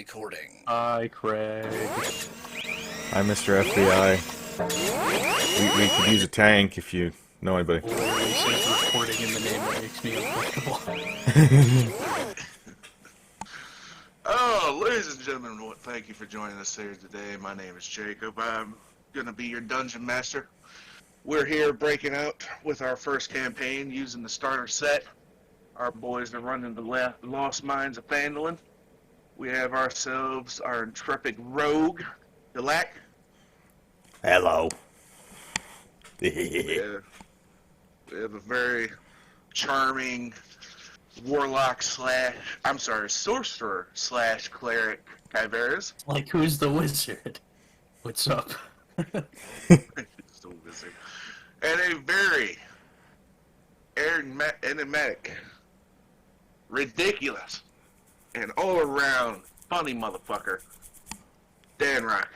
recording. Hi, Craig. Hi, Mr. FBI. We could use a tank if you know anybody. Literally says recording in the name that makes me uncomfortable. Oh, ladies and gentlemen, thank you for joining us here today. My name is Jacob. I'm going to be your dungeon master. We're here breaking out with our first campaign using the starter set. Our boys are running the Lost Mines of Phandalin. We have ourselves our intrepid rogue, Delac. Hello. We have a very charming sorcerer / cleric, Kyveras. Like, who's the wizard? What's up? The wizard. And a very enigmatic, ridiculous, and all-around funny motherfucker, Dan Rock.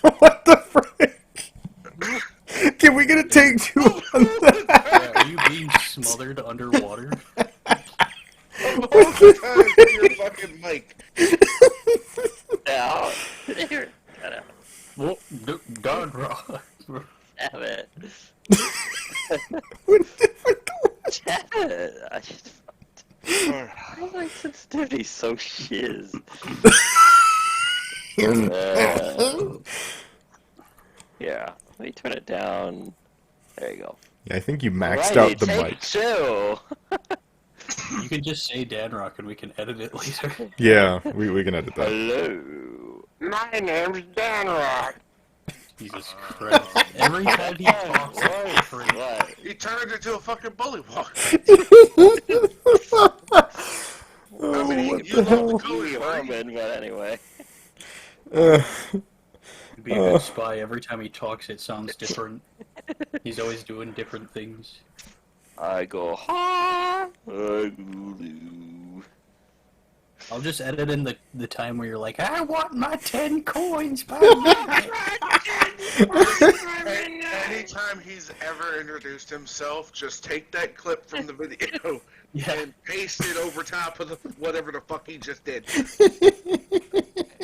What the frick? Can we get a take two on that? Yeah, are you being smothered underwater? Your fucking mic. No. Well, God, Rock. Damn it. Damn it. I just... Why my sensitivity so shiz? Yeah, let me turn it down. There you go. Yeah, I think you maxed out the mic. Two. You can just say Dan Rock and we can edit it later. Yeah, we can edit that. Hello. My name's Dan Rock. Jesus Christ. Every time he talks, it's different. What? He turned into a fucking bullywog. Oh, I mean, what you the love hell? the Cody, right? But anyway. He'd be a good spy. Every time he talks, it sounds different. He's always doing different things. I go, ha! I go, I'll just edit in the time where you're like, I want my 10 coins by minute. Anytime he's ever introduced himself, just take that clip from the video and paste it over top of whatever the fuck he just did.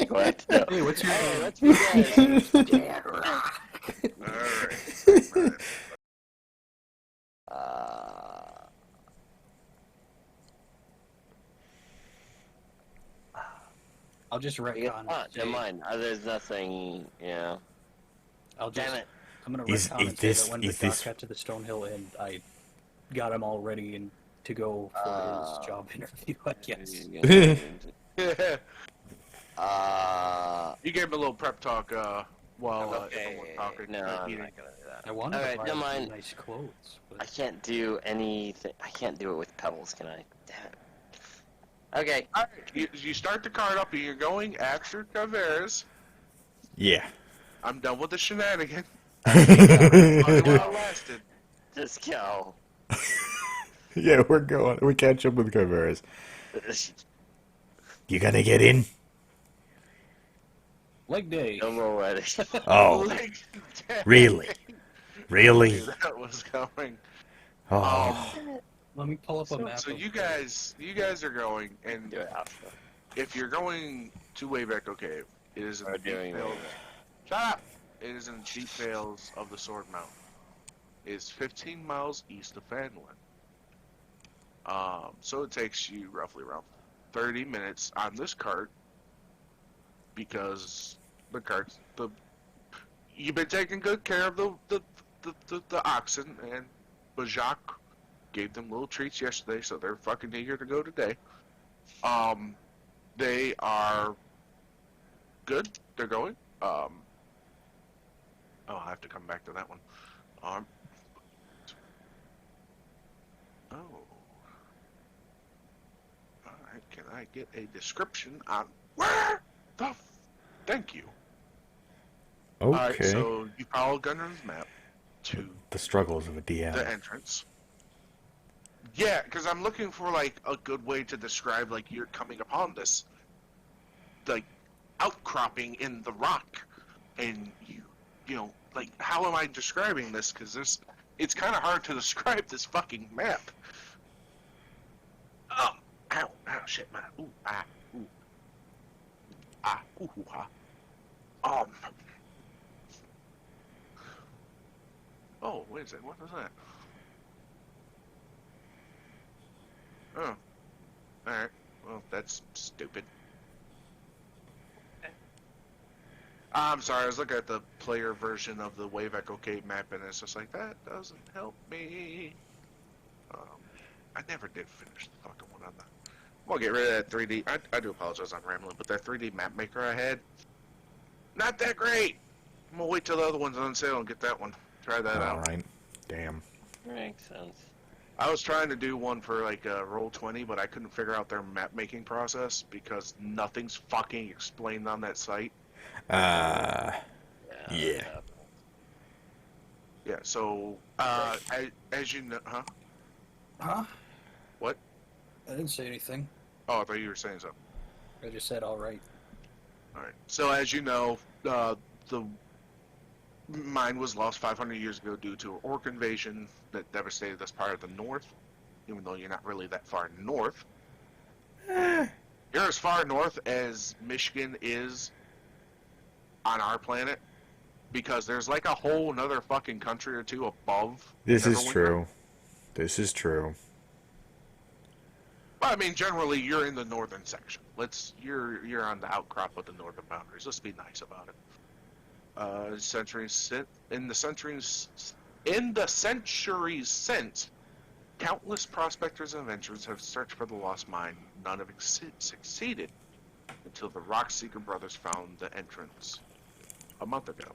What? No. Hey, what's your name? Let's be guys. Dan Rock. Alright. I'll just retcon. Never mind. There's nothing, yeah. I'll just, Damn it. I'm gonna retcon and say that when the doc got to the Stonehill Inn, I got him all ready and to go for his job interview, I guess. You gave him a little prep talk while okay. everyone talking. No, I'm not gonna do that. I wanted Alright, to buy never some mind. nice clothes. But... I can't do anything. I can't do it with pebbles, can I? Damn it. Okay. Alright, you start the card up and you're going after Caveras. Yeah. I'm done with the shenanigans. While it lasted. Just go. Yeah, we're going. We catch up with Kyveras. You gonna get in? Leg day. No more wedding. Oh, really? Really? That was going. Oh. Let me pull up a map. So of you guys are going, and Do it after. if you're going to Wayback Cave, it is in the deep doing vales. Wayback. Shut up! It is in the deep vales of the Sword Mountain. It is 15 miles east of Phandalin. So it takes you roughly around 30 minutes on this cart, because you've been taking good care of the oxen, and Bajak gave them little treats yesterday, so they're fucking eager to go today. They are good. They're going. Oh, I'll have to come back to that one. Alright, can I get a description on where the thank you. Okay. Alright, so you follow Gunner's map to The struggles of a DM. the entrance. Yeah, because I'm looking for, like, a good way to describe, like, you're coming upon this, like, outcropping in the rock, and you know, like, how am I describing this? Because it's kind of hard to describe this fucking map. Ow, ow, shit, man. Ooh, ah, ooh. Ah, ooh, ooh, ah. Oh, wait a second, what was that? Oh, alright. Well, that's stupid. I'm sorry, I was looking at the player version of the Wave Echo Cave map, and it's just like, that doesn't help me. Um, I never did finish the fucking one on that. I'm gonna get rid of that 3D. I do apologize, I'm rambling, but that 3D map maker I had, not that great. I'm gonna wait till the other one's on sale and get that one. Try that out. Alright. Damn. Makes sense. I was trying to do one for like Roll20, but I couldn't figure out their map making process because nothing's fucking explained on that site. Yeah. Yeah, so as you know, huh? Huh? What? I didn't say anything. Oh, I thought you were saying something. I just said all right. All right. So as you know, the mine was lost 500 years ago due to an orc invasion that devastated this part of the north. Even though you're not really that far north, you're as far north as Michigan is on our planet, because there's like a whole another fucking country or two above. This is Neverwinter. true. This is true. Well, I mean, generally, you're in the northern section. You're on the outcrop of the northern boundaries. Let's be nice about it. In the centuries since, countless prospectors and adventurers have searched for the lost mine. None have succeeded until the Rockseeker brothers found the entrance a month ago.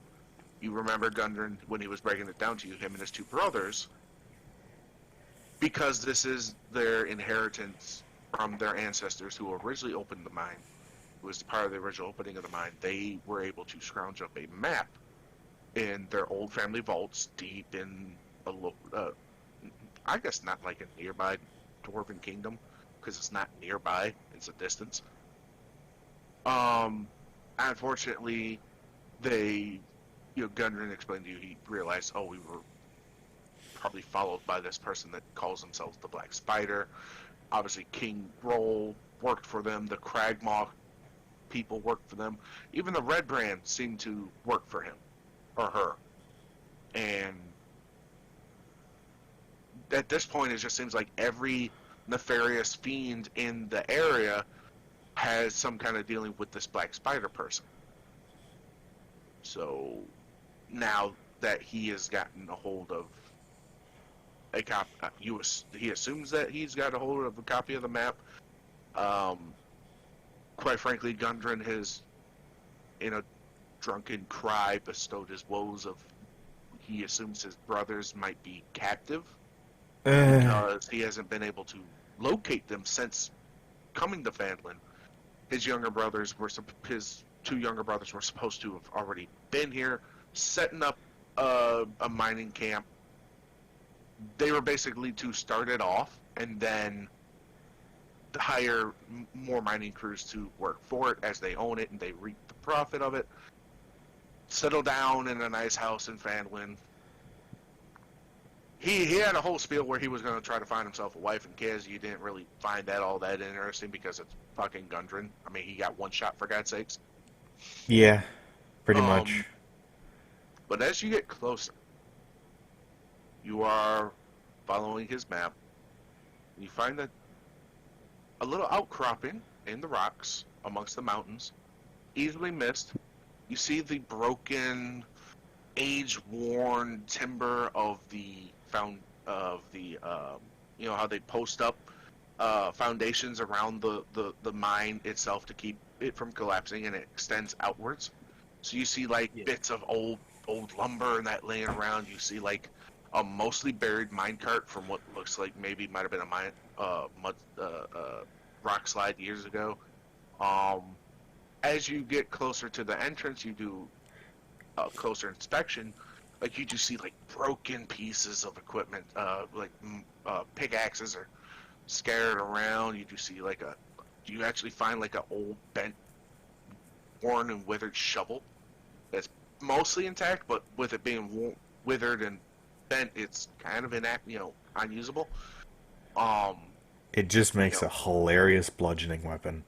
You remember Gundren when he was breaking it down to you, him and his two brothers, because this is their inheritance from their ancestors who originally opened the mine. It was part of the original opening of the mine. They were able to scrounge up a map in their old family vaults deep in I guess not like a nearby dwarven kingdom, because it's not nearby, it's a distance. Unfortunately, Gundren explained to you, he realized, oh, we were probably followed by this person that calls themselves the Black Spider. Obviously, King Roll worked for them, the Cragmaw people worked for them. Even the Red Brand seemed to work for him, or her. And at this point, it just seems like every nefarious fiend in the area has some kind of dealing with this Black Spider person. So now that he has gotten a hold of a copy, he assumes that he's got a hold of a copy of the map. Quite frankly, Gundren has, in a drunken cry, bestowed his woes of he assumes his brothers might be captive because he hasn't been able to locate them since coming to Phandalin. His two younger brothers were supposed to have already been here, setting up a mining camp. They were basically to start it off and then hire more mining crews to work for it as they own it and they reap the profit of it. Settle down in a nice house in Phandalin. He had a whole spiel where he was going to try to find himself a wife and kids. You didn't really find that all that interesting because it's fucking Gundren. I mean, he got one shot for God's sakes. Yeah, pretty much. But as you get closer, you are following his map. And you find that a little outcropping in the rocks amongst the mountains, easily missed. You see the broken, age-worn timber of how they post up foundations around the mine itself to keep it from collapsing, and it extends outwards. So you see bits of old lumber and that laying around. You see like a mostly buried minecart from what looks like maybe might have been a rock slide years ago. As you get closer to the entrance, you do a closer inspection. Like you just see like broken pieces of equipment, pickaxes are scattered around. You do see you actually find like an old bent, worn and withered shovel that's mostly intact, but with it being withered and bent, it's kind of unusable. It just makes a hilarious bludgeoning weapon.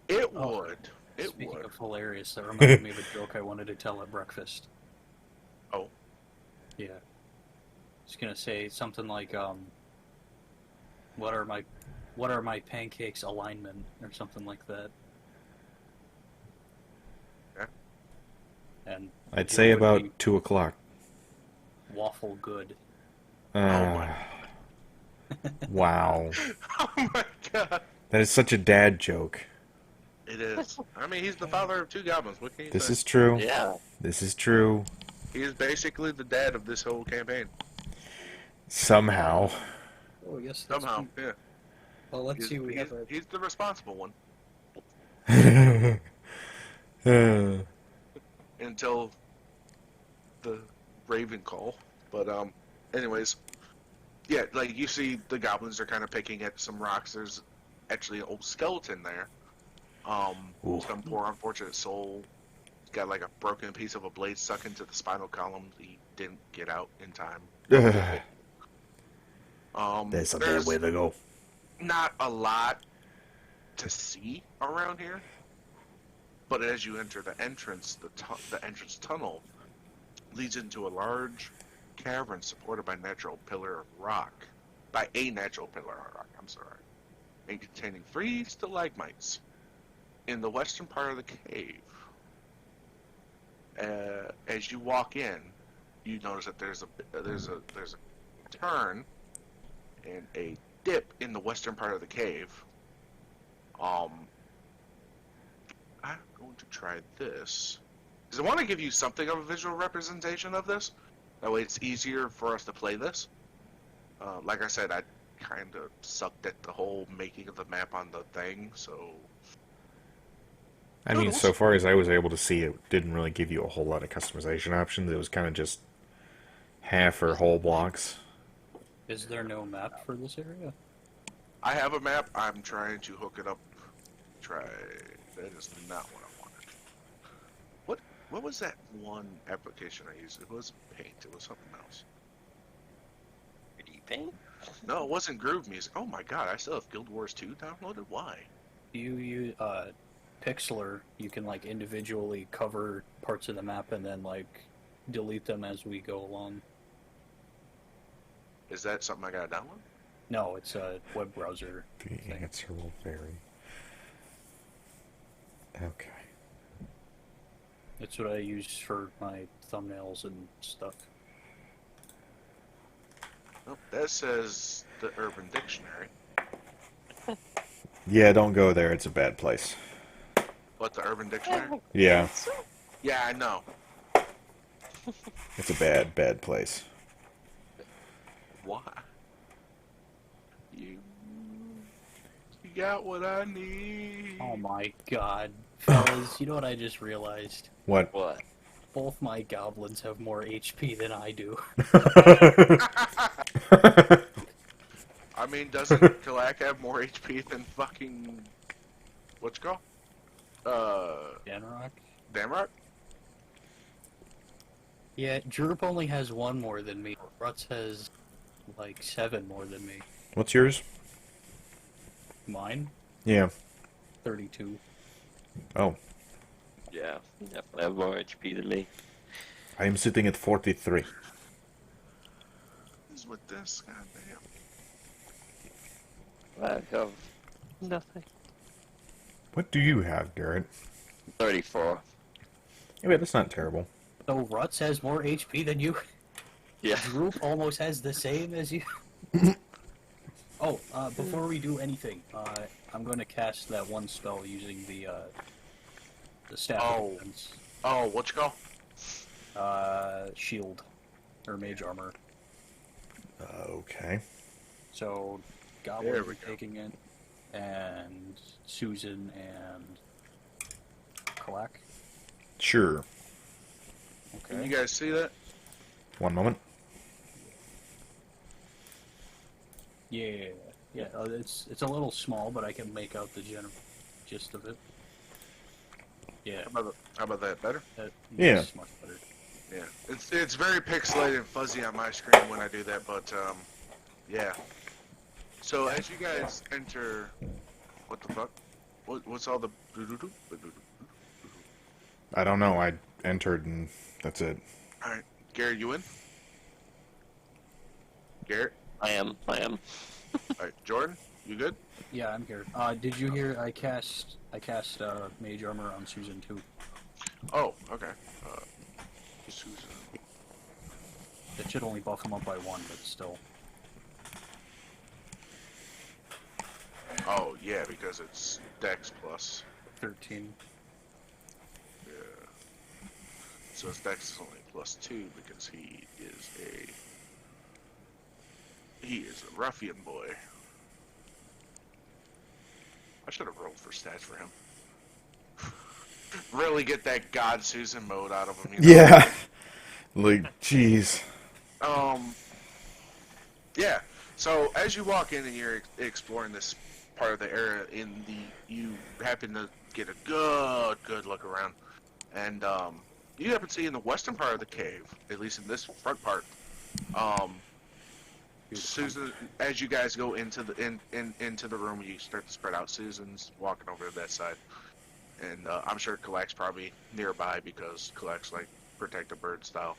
It Oh, would. It Speaking would. of hilarious, that reminded me of a joke I wanted to tell at breakfast. Oh. Yeah. I was gonna say something like, what are my pancakes alignment, or something like that. Yeah. And I'd it say would about be 2 o'clock. waffle good. Uh, wow. Oh my god. That is such a dad joke. It is. I mean, he's the father of 2 goblins. What can you This say? is true. Yeah. This is true. He is basically the dad of this whole campaign. Somehow. Oh yes, that's Somehow, me. yeah. Well, let's see. We have a He's the responsible one. Until the Raven call. But, anyways. Yeah, like, you see the goblins are kind of picking at some rocks. There's actually an old skeleton there. Ooh. Some poor unfortunate soul. He's got, like, a broken piece of a blade stuck into the spinal column. He didn't get out in time. There's a bad There's way to go. not a lot to see around here. But as you enter the entrance, the entrance tunnel leads into a large cavern supported by a natural pillar of rock. By a natural pillar of rock, I'm sorry. And containing 3 stalagmites in the western part of the cave. As you walk in, you notice that there's a turn and a dip in the western part of the cave. I'm going to try this because I want to give you something of a visual representation of this. That way, it's easier for us to play this. Like I said, I kind of sucked at the whole making of the map on the thing, so. I mean, so far as I was able to see, it didn't really give you a whole lot of customization options. It was kind of just half or whole blocks. Is there no map for this area? I have a map. I'm trying to hook it up. That is not what I wanted. What was that one application I used? It wasn't Paint. It was something else. Paint? No, it wasn't Groove Music. Oh my god, I still have Guild Wars 2 downloaded? Why? You use Pixlr. You can like individually cover parts of the map and then like delete them as we go along. Is that something I gotta download? No, it's a web browser. The answer will vary. Okay. That's what I use for my thumbnails and stuff. Oh, that says the Urban Dictionary. Yeah, don't go there. It's a bad place. What, the Urban Dictionary? Yeah, Yeah, I know. it's a bad, bad place. Why? You got what I need. Oh my god. Fellas, you know what I just realized? What? What? Both my goblins have more HP than I do. I mean, doesn't Kalak have more HP than fucking... What's it called? Danrock? Damrock? Yeah, Droop only has 1 more than me. Ruts has like 7 more than me. What's yours? Mine? Yeah. 32. Oh, Yeah, you definitely have more HP than me. I am sitting at 43. What is with this? Goddamn. I have nothing. What do you have, Garrett? 34. Yeah, wait, that's not terrible. So Ruts has more HP than you? Yeah. Droop almost has the same as you? Oh, before we do anything, I'm going to cast that one spell using the staff of defense. Oh, what you call? Shield. Or mage armor. Okay. So, There Goblin we are go. taking it, and Susan and Kalak. Sure. Can Okay. you guys see that? One moment. Yeah, it's a little small, but I can make out the general gist of it. Yeah, How about that? Better? Yeah. that's much better. Yeah. It's very pixelated and fuzzy on my screen when I do that, but, yeah. So as you guys enter, what the fuck? What's all the? I don't know. I entered and that's it. All right, Garrett, you in? Garrett, I am. all right, Jordan, you good? Yeah, I'm here. Did you hear I cast Mage Armor on Susan too? Oh, okay. Susan. It should only buff him up by 1, but still. Oh yeah, because it's Dex plus. 13. Yeah. So his Dex is only +2 because he is a ruffian boy. I should have rolled for stats for him. Really get that God Susan mode out of him. You know? Yeah. Like, jeez. Yeah. So as you walk in and you're exploring this part of the area, you happen to get a good look around, and you happen to see in the western part of the cave, at least in this front part, Susan. As you guys go into the into the room, you start to spread out. Susan's walking over to that side, and I'm sure Kalak's probably nearby because Kalak's like protect the bird style.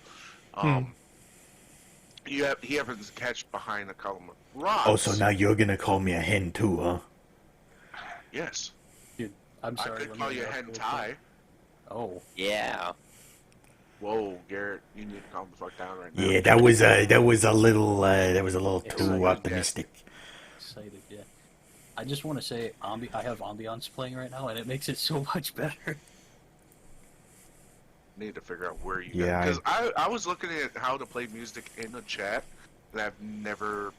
He happens to catch behind a column of rocks. Oh, so now you're gonna call me a hen too, huh? Yes. Dude, I'm sorry. I could let call me you a interrupt hen real tie. quick. Oh. Yeah. Whoa, Garrett, you need to calm the fuck down right now. Yeah, that was a little too Yeah. optimistic. Excited, yeah. I just want to say, I have ambiance playing right now, and it makes it so much better. Need to figure out where you Yeah, because I was looking at how to play music in the chat, and I've never.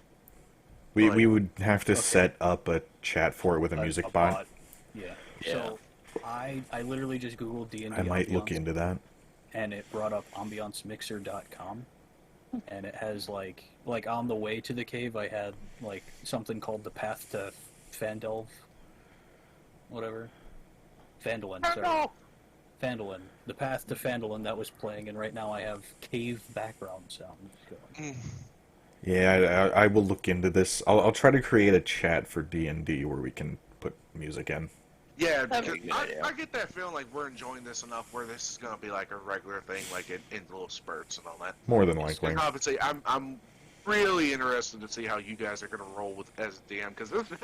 We would have to set up a chat for it with a music bot. Yeah. Yeah. So I literally just googled D&D I might look ambiance, into that. and it brought up ambiancemixer.com, and it has like on the way to the cave I had like something called the path to Phandalin, whatever. Phandalin, sorry. Phandalin. The path to Phandalin that was playing, and right now I have cave background sounds going. Yeah, I will look into this. I'll try to create a chat for D&D where we can put music in. Yeah, That'd be because a good idea. I get that feeling like we're enjoying this enough where this is gonna be like a regular thing, like in little spurts and all that. More than likely. And obviously, I'm really interested to see how you guys are gonna roll with as a DM because this is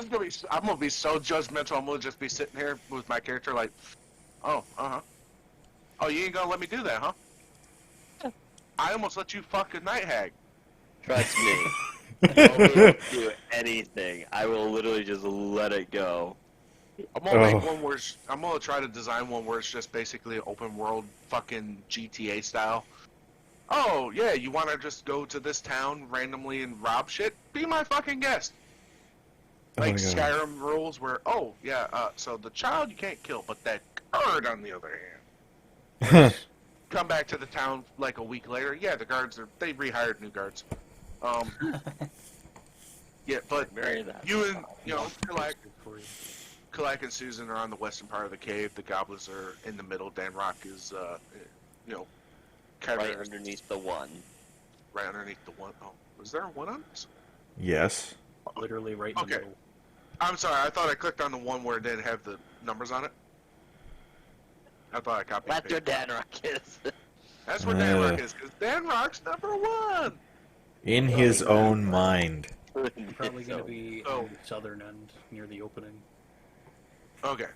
gonna be. I'm gonna be so judgmental. I'm gonna just be sitting here with my character like, oh, oh, you ain't gonna let me do that, huh? I almost let you fuck a night hag. Trust me. I will do anything. I will literally just let it go. I'm gonna make one where I'm gonna try to design one where it's just basically an open world fucking GTA style. Oh yeah, you want to just go to this town randomly and rob shit? Be my fucking guest. Like Skyrim rules where so the child you can't kill, but that guard on the other hand. Come back to the town like a week later. Yeah, the guards they rehired new guards. Yeah, but you and Kalak and Susan are on the western part of the cave. The goblins are in the middle. Dan Rock is, kind Right of underneath the one. right underneath the one. Oh, was there a one on this? Yes. Literally right in the Okay. middle. I'm sorry. I thought I clicked on the one where it didn't have the numbers on it. I thought I copied. That's where Dan Rock is. That's where Dan Rock is, because Dan Rock's #1. In his own mind. Probably going to be Oh. on the southern end near the opening. Okay.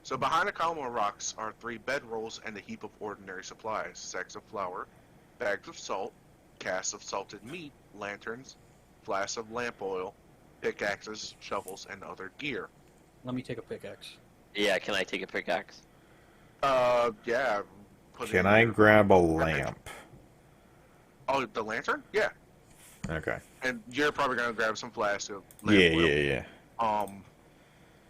So behind a column of rocks are 3 bedrolls and a heap of ordinary supplies: sacks of flour, bags of salt, casks of salted meat, lanterns, flasks of lamp oil, pickaxes, shovels, and other gear. Let me take a pickaxe. Yeah, can I take a pickaxe? Yeah. Can I grab a lamp? Oh, the lantern? Yeah. Okay. And you're probably gonna grab some flasks of lamp Yeah, oil. yeah, yeah.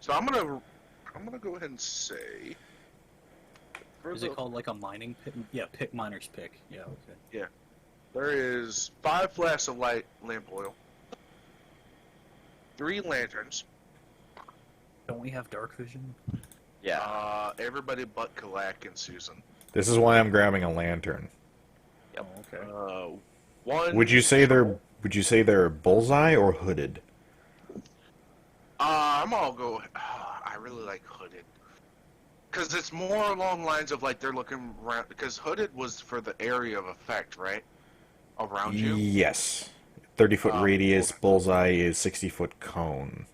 So I'm gonna go ahead and say. Is it called like a mining pick? Yeah, miner's pick. Yeah, okay. There is 5 flasks of light lamp oil, 3 lanterns. Don't we have dark vision? Yeah. Everybody but Kalak and Susan. This is why I'm grabbing a lantern. Yep. Oh, okay. One. Would you say they're bullseye or hooded? I'm all go. I really like hooded because it's more along lines of like they're looking around. Because hooded was for the area of effect, right, around you. Yes. 30-foot radius, Okay. bullseye is 60-foot cone.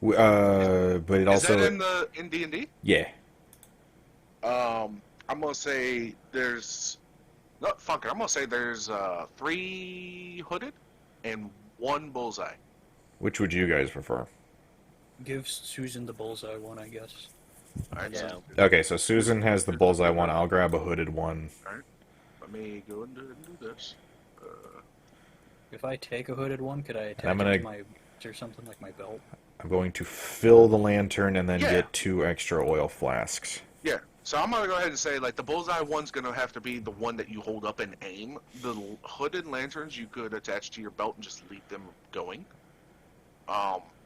Is, But it is that also... in D&D? Yeah. I'm gonna say there's. No, fuck it. I'm gonna say there's 3 hooded and 1 bullseye. Which would you guys prefer? Give Susan the bullseye one, I guess. All right. Yeah. So, Okay, so Susan has the bullseye one. I'll grab a hooded one. all right. Let me go and do this. If I take a hooded one, could I attach I'm it gonna- to my or something like my belt? I'm going to fill the lantern and then Yeah. get 2 extra oil flasks. Yeah. So I'm gonna go ahead and say like the bullseye one's gonna have to be the one that you hold up and aim. The hooded lanterns you could attach to your belt and just leave them going.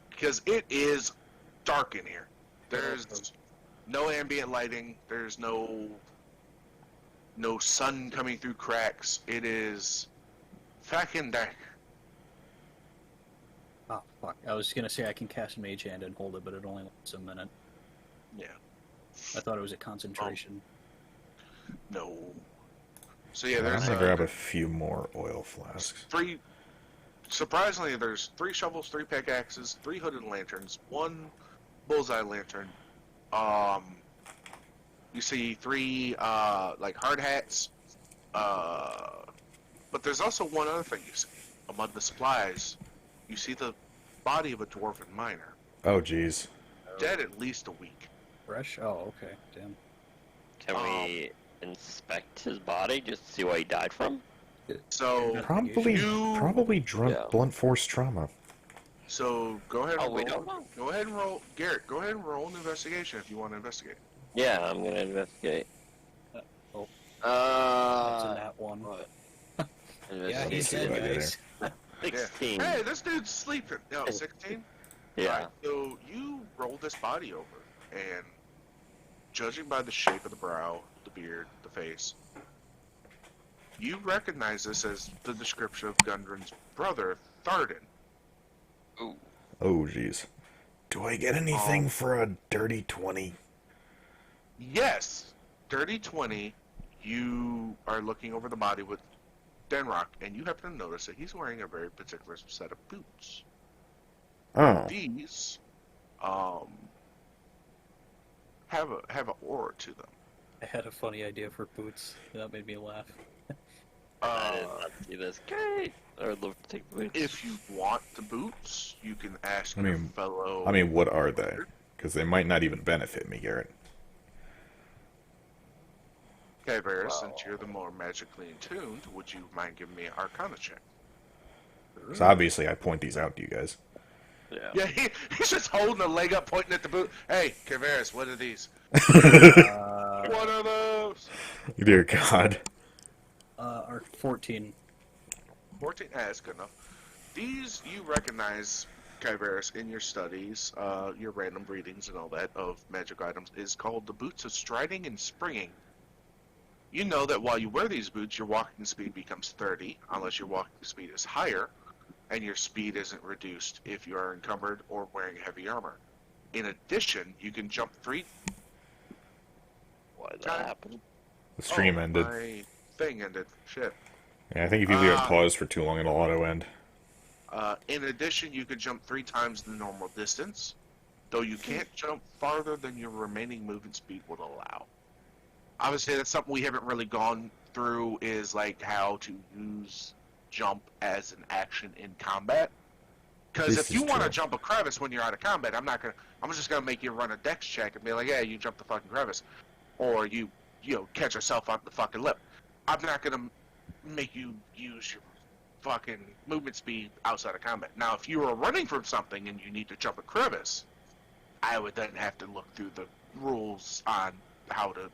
Because it is dark in here. There's no ambient lighting. There's no sun coming through cracks. It is fucking dark. Oh, fuck. I was gonna say I can cast Mage Hand and hold it, but it only lasts a minute. Yeah. I thought it was a concentration. No. So yeah, I'm there's gonna grab a few more oil flasks. 3. Surprisingly, there's 3 shovels, 3 pickaxes, 3 hooded lanterns, 1 bullseye lantern. You see 3 like hard hats. But there's also one other thing you see among the supplies. You see the body of a dwarven miner, Oh, jeez. dead at least a week. Fresh? Oh, okay. Damn. Can we inspect his body just to see what he died from? So Probably Yeah. blunt force trauma. So go ahead Oh, and we roll. don't know. Go ahead and roll, Garrett. Go ahead and roll an investigation if you want to investigate. Yeah, I'm gonna investigate. Oh. That's a Uh, nat one. what? Yeah, he's see dead, what I did guys. 16. Hey, this dude's sleeping. No, 16. Yeah. Alright, so you roll this body over, and judging by the shape of the brow, the beard, the face, you recognize this as the description of Gundren's brother, Tharden. Ooh. Oh, jeez. Do I get anything for a dirty 20? Yes, Dirty 20, you are looking over the body with Denrock, and you happen to notice that he's wearing a very particular set of boots. Oh. These have an aura to them. I had a funny idea for boots. That made me laugh. I did not see this. Great. I would love to take the boots. If you want the boots, you can ask I your mean- fellow. I mean, what are they? Because they might not even benefit me, Garrett. Okay, Varys, since you're the more magically attuned, would you mind giving me an Arcana check? So obviously I point these out to you guys. Yeah. Yeah, he's just holding a leg up, pointing at the boot. Hey, Kavaris, what are these? What are those? Dear God. Or 14. 14. That's good enough. These you recognize, Kavaris, in your studies, your random readings and all that of magic items, is called the boots of striding and springing. You know that while you wear these boots, your walking speed becomes 30, unless your walking speed is higher, and your speed isn't reduced if you are encumbered or wearing heavy armor. In addition, you can jump 3... Why did that happen? The stream ended. My thing ended. Shit. Yeah, I think if you leave it paused for too long, it'll auto end. In addition, you can jump 3 times the normal distance, though you can't jump farther than your remaining movement speed would allow. Obviously, that's something we haven't really gone through, is like how to use jump as an action in combat. Because This if you is want to true. jump a crevice when you're out of combat, I'm just gonna make you run a dex check and be like, yeah, you jumped the fucking crevice, or you catch yourself on the fucking lip. I'm not gonna make you use your fucking movement speed outside of combat. Now, if you were running from something and you need to jump a crevice, I would then have to look through the rules on how to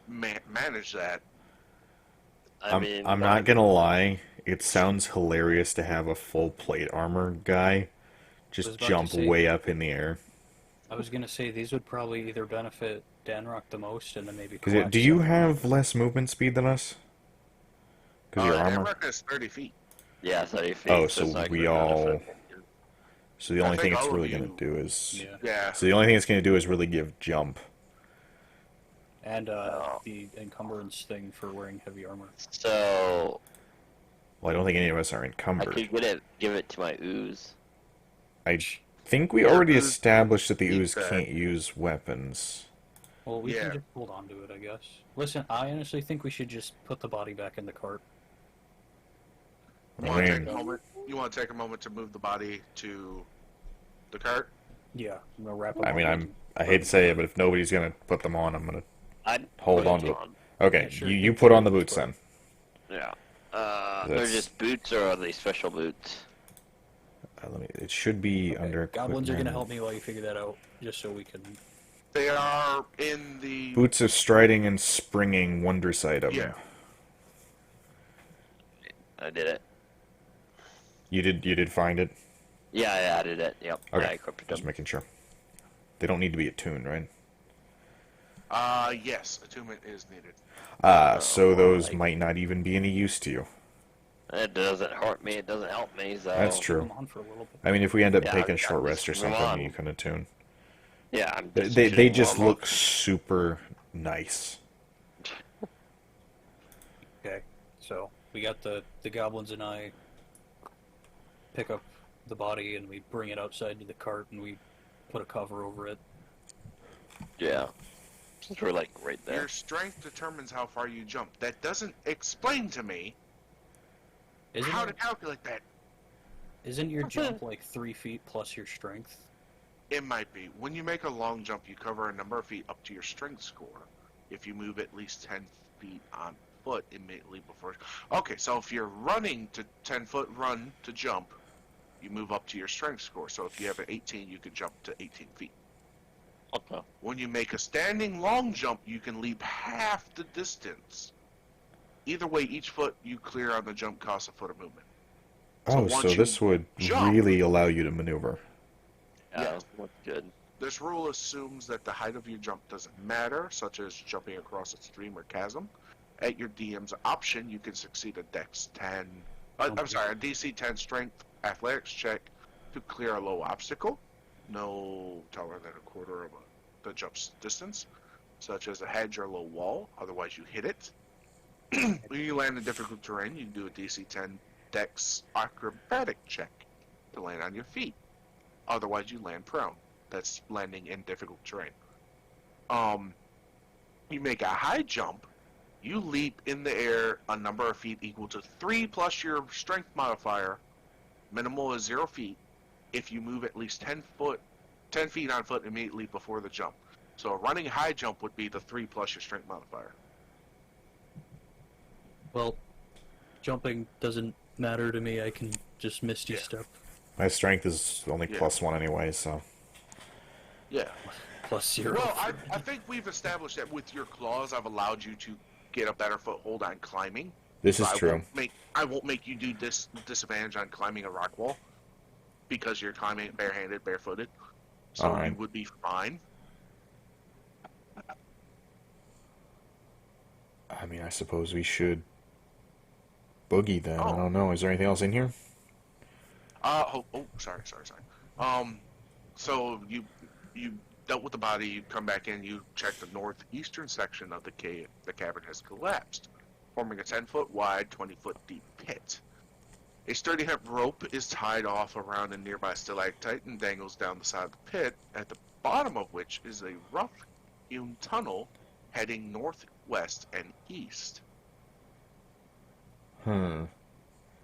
manage that. I'm not gonna lie. It sounds hilarious to have a full plate armor guy I was just about to jump say- way up in the air. I was gonna say these would probably either benefit Danrock the most, and then maybe. Because Quack do you some. have less movement speed than us? Because your armor. Emmerich is 30 feet. Yeah, 30 feet. Oh, it's so not we gonna all- benefit me. So the I only thing think it's all of really going you- to do is... Yeah. Yeah. So the only thing it's going to do is really give jump. And Oh. the encumbrance thing for wearing heavy armor. So Well, I don't think any of us are I encumbered. could give it to my ooze. I think we Yeah, already ooze established that the keep ooze that. can't use weapons. Well, we Yeah. can just hold on to it, I guess. Listen, I honestly think we should just put the body back in the cart. You I want to mean, take a moment? You want to take a moment to move the body to the cart? Yeah, I'm gonna wrap them I up mean, and I hate to say it, but if nobody's going to put them on, I'm going to I'd hold put on it to it. on. Okay, Yeah, sure, you you put put on the it on, boots then. Yeah. They're That's- just boots, or are they special boots? It should be Okay, under goblins are gonna equipment. help me while you figure that out, just so we can. They are in the. Boots of striding and springing wondrous item. Yeah. I did it. You did find it? Yeah, I added it. Yep. Okay. I equipped Just them. making sure. They don't need to be attuned, right? Yes, attunement is needed. So those like- might not even be any use to you. It doesn't hurt me. It doesn't help me. So That's Keep true. them on for a little bit. I mean, if we end up Yeah, taking a yeah, short just rest or move something, on. you can attune. Yeah, I'm They just they shooting just warm up. look super nice. Okay, so we got the goblins and I pick up the body and we bring it outside to the cart and we put a cover over it. Yeah. Since we're like right there. Your strength determines how far you jump. That doesn't explain to me Isn't how it, to calculate that. isn't your jump like 3 feet plus your strength? It might be. When you make a long jump, you cover a number of feet up to your strength score. If you move at least 10 feet on foot immediately before. Okay, so if you're running to 10-foot run to jump, you move up to your strength score. So if you have an 18, you can jump to 18 feet. Okay. When you make a standing long jump, you can leap half the distance. Either way, each foot you clear on the jump costs a foot of movement. So Oh, once so you this would jump- really allow you to maneuver. Yeah, Yes. looks good. This rule assumes that the height of your jump doesn't matter, such as jumping across a stream or chasm. At your DM's option, you can succeed a Dex 10. I'm sorry, a DC 10 Strength Athletics check to clear a low obstacle, no taller than a quarter of the jump's distance, such as a hedge or low wall. Otherwise, you hit it. When you land in difficult terrain, you can do a DC 10 Dex Acrobatic check to land on your feet. Otherwise, you land prone. That's landing in difficult terrain. You make a high jump. You leap in the air a number of feet equal to 3 plus your strength modifier. Minimal is 0 feet. If you move at least 10 feet on foot immediately before the jump. So a running high jump would be the 3 plus your strength modifier. Well, jumping doesn't matter to me. I can just misty Yeah. step. My strength is only Yeah. +1 anyway, so... Yeah. Plus 0. Well, I think we've established that with your claws, I've allowed you to get a better foothold on climbing. This So is true. I won't make you do disadvantage on climbing a rock wall because you're climbing barehanded, barefooted. So Alright. you would be fine. I mean, I suppose we should... boogie then. I Oh. don't know. Is there anything else in here? Sorry. So you dealt with the body. You come back in. You check the northeastern section of the cave. The cavern has collapsed, forming a 10-foot wide, 20-foot deep pit. A sturdy hemp rope is tied off around a nearby stalactite and dangles down the side of the pit, at the bottom of which is a rough-hewn tunnel heading northwest and east. Hmm.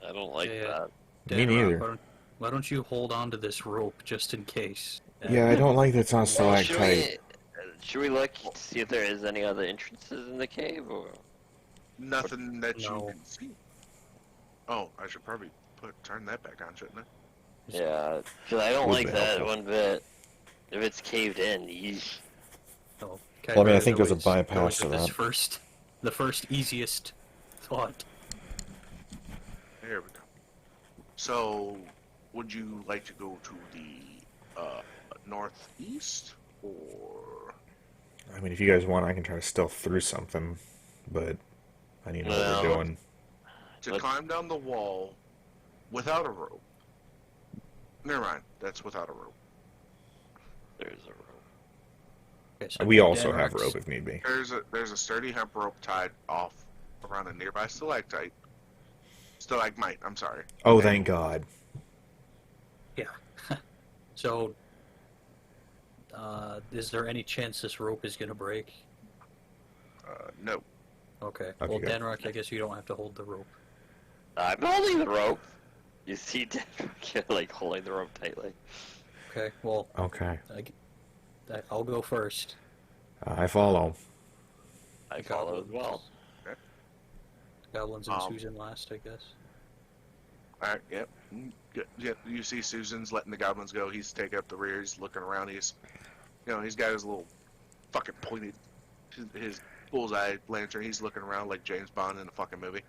I don't like Yeah. that. Me neither. Why don't you hold on to this rope just in case? Yeah, I don't like that it's on Well, stalactite. should we look to see if there is any other entrances in the cave, or Nothing that you No. can see. Oh, I should probably turn that back on, shouldn't I? yeah? Because I don't Would like be that helpful. one bit. If it's caved in, yeesh. Oh, Well, I mean, I I'd think there's a always go bypass with to this that. the first easiest thought. There we go. So, would you like to go to the northeast, or I mean, if you guys want, I can try to stealth through something, but I need to know what we're No. doing. to Let's- climb down the wall without a rope? Never mind. That's without a rope. There's a rope. Okay, so We also have Danrock's- rope if need be. There's a sturdy hemp rope tied off around a nearby stalagmite. I'm sorry. Oh, thank God. So, is there any chance this rope is going to break? No. Okay. Okay, Well, good. Danrock, I guess you don't have to hold the rope. I'm holding the rope. You see Denver like holding the rope tightly. Okay. Well, Okay. I'll go first. I follow. I follow as well. Goblins and Susan last, I guess. All right. Yep. Yep. You see Susan's letting the goblins go. He's taking up the rear. He's looking around. He's got his little fucking pointed, his bullseye lantern. He's looking around like James Bond in a fucking movie.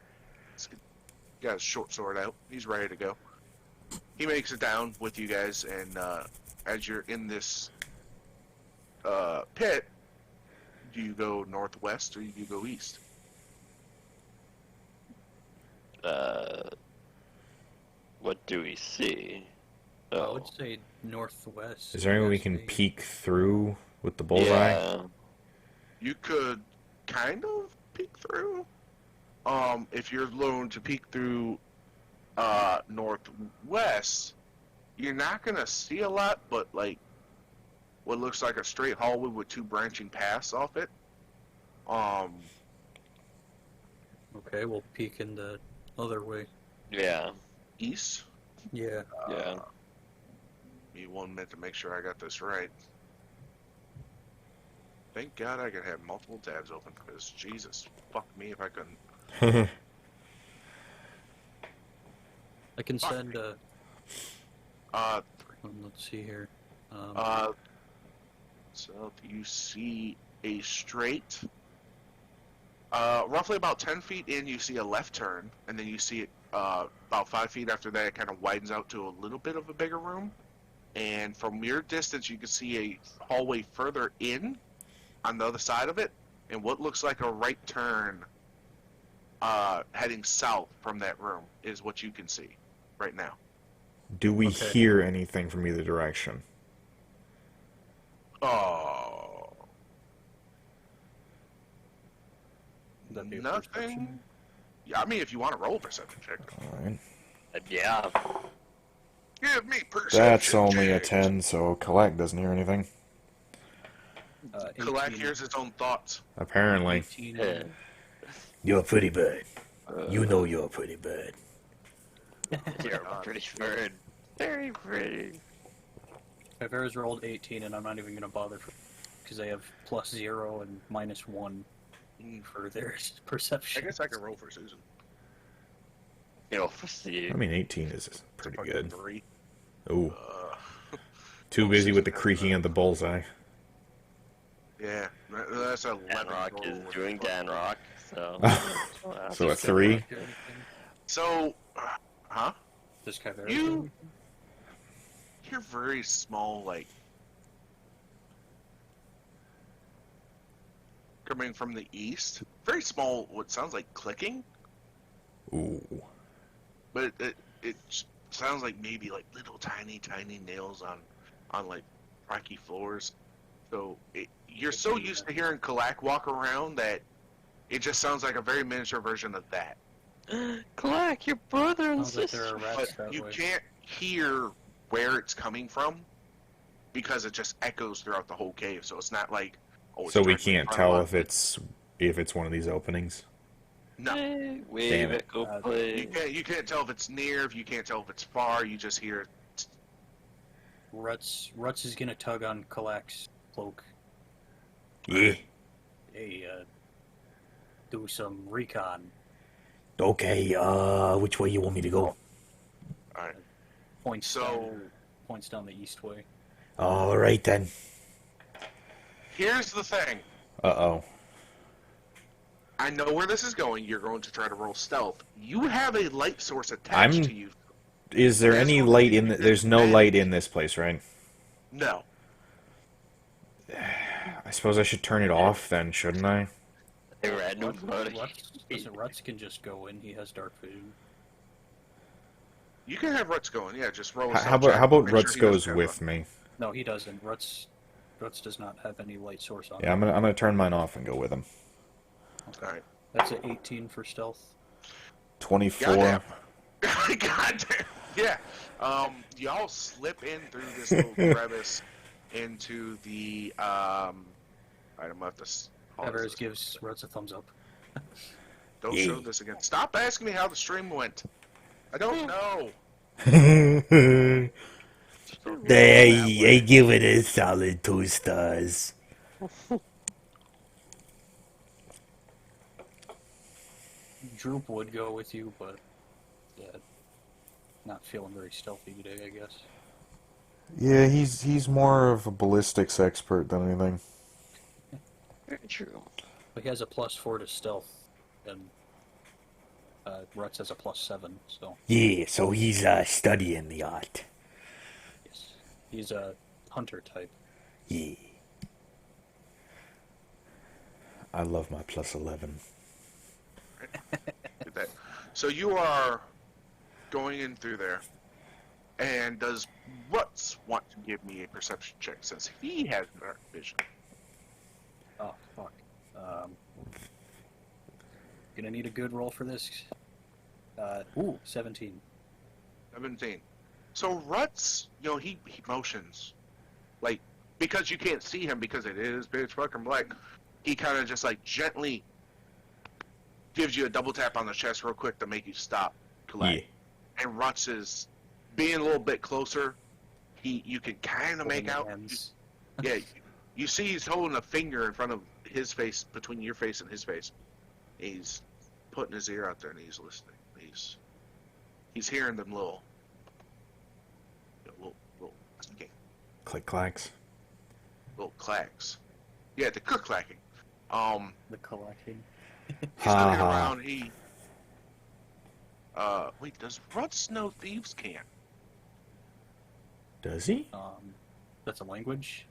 He's got his short sword out. He's ready to go. He makes it down with you guys, and as you're in this pit, do you go northwest or do you go east? What do we see? I would say northwest. Is there any way we Yes, can maybe. peek through with the bullseye? Yeah. You could kind of peek through. If you're willing to peek through northwest, you're not gonna see a lot, but like what looks like a straight hallway with two branching paths off it. Okay, we'll peek in the other way. Yeah. East. Yeah. Yeah. Give me 1 minute to make sure I got this right. Thank God I could have multiple tabs open, because Jesus, fuck me if I couldn't. I can send let's see here. So do you see a straight? Roughly about 10 feet in, you see a left turn, and then you see it about 5 feet after that. It kind of widens out to a little bit of a bigger room, and from your distance, you can see a hallway further in on the other side of it, and what looks like a right turn heading south from that room is what you can see right now. Do we Okay. hear anything from either direction? Oh, That'd be a nothing. perception. Yeah, I mean, if you want to roll a perception check, Alright. Yeah. give me perception. That's only a check. 10, so Collect doesn't hear anything. Kalak 18, hears its own thoughts. Apparently. 18, Yeah. You're a pretty bird. You know you're a pretty bird. You're a pretty bird. Very pretty. Favera's rolled 18, and I'm not even going to bother because they have +0 and -1 for their I perception. guess I can roll for Susan. You know, see. I mean, 18 is pretty Fucking good. 3. Ooh. Too busy with the creaking of the bullseye. Yeah, that's a 11 Danrock roll is with doing the fuck. Danrock, so. So a 3? So, huh? Does Favera You- do anything? You're very small, like coming from the east. Very small. What sounds like clicking, Ooh. but it sounds like maybe like little tiny nails on like rocky floors. So you're so used to hearing Kalak walk around that it just sounds like a very miniature version of that. Clack, your brother and Sounds like there sister. are rats But that you way. can't hear where it's coming from because it just echoes throughout the whole cave. So it's not like it's So we directly in can't front of tell us. if it's one of these openings. No, Hey, wave Damn it, it. go play. you can't tell if it's near. If you can't tell if it's far, you just hear. Ruts is going to tug on Kalak's cloak. Yeah. Hey, do some recon. Okay, which way you want me to go? All right. Points So down the east way. Alright then. here's the thing. Uh-oh. I know where this is going. You're going to try to roll stealth. You have a light source attached to you. Is there There's any no- light in there's no light in this place, right? No. I suppose I should turn it off then, shouldn't I? A random Ruts can just go in. He has dark vision. You can have Ruts going. Yeah, just roll a How stealth about check. how about Make Ruts sure he goes doesn't have with me? No, he doesn't. Ruts does not have any light source on Yeah, him. I'm gonna turn mine off and go with him. Okay. All right. That's an 18 for stealth. 24. Goddamn. Goddamn. Yeah. Y'all slip in through this little crevice into the Alright, I'm gonna have to. Everest gives Ruts a thumbs up. Don't show this again. Stop asking me how the stream went. I don't know. I give it a solid 2 stars. Droop would go with you, but yeah, not feeling very stealthy today, I guess. Yeah, he's more of a ballistics expert than anything. Very true. But he has a +4 to stealth, and Ruts has a +7, so Yeah, so he's studying the art. yes. He's a hunter type. Yeah. I love my +11. Did that. So you are going in through there. And does Ruts want to give me a perception check since he has dark vision? Oh, fuck. Gonna need a good roll for this. 17. 17. So Ruts, he motions. Like, because you can't see him because it is pitch fucking black, he kind of just like gently gives you a double tap on the chest real quick to make you stop. Collect. Yeah. And Ruts is being a little bit closer. You can kind of make out. Yeah, you see he's holding a finger in front of his face, between your face and his face. He's putting his ear out there and he's listening. He's hearing them little okay, Click clacks. little clacks. Yeah, the clacking. The collecting. He's looking around. Wait, does Ruts know thieves' can't? Does he? That's a language.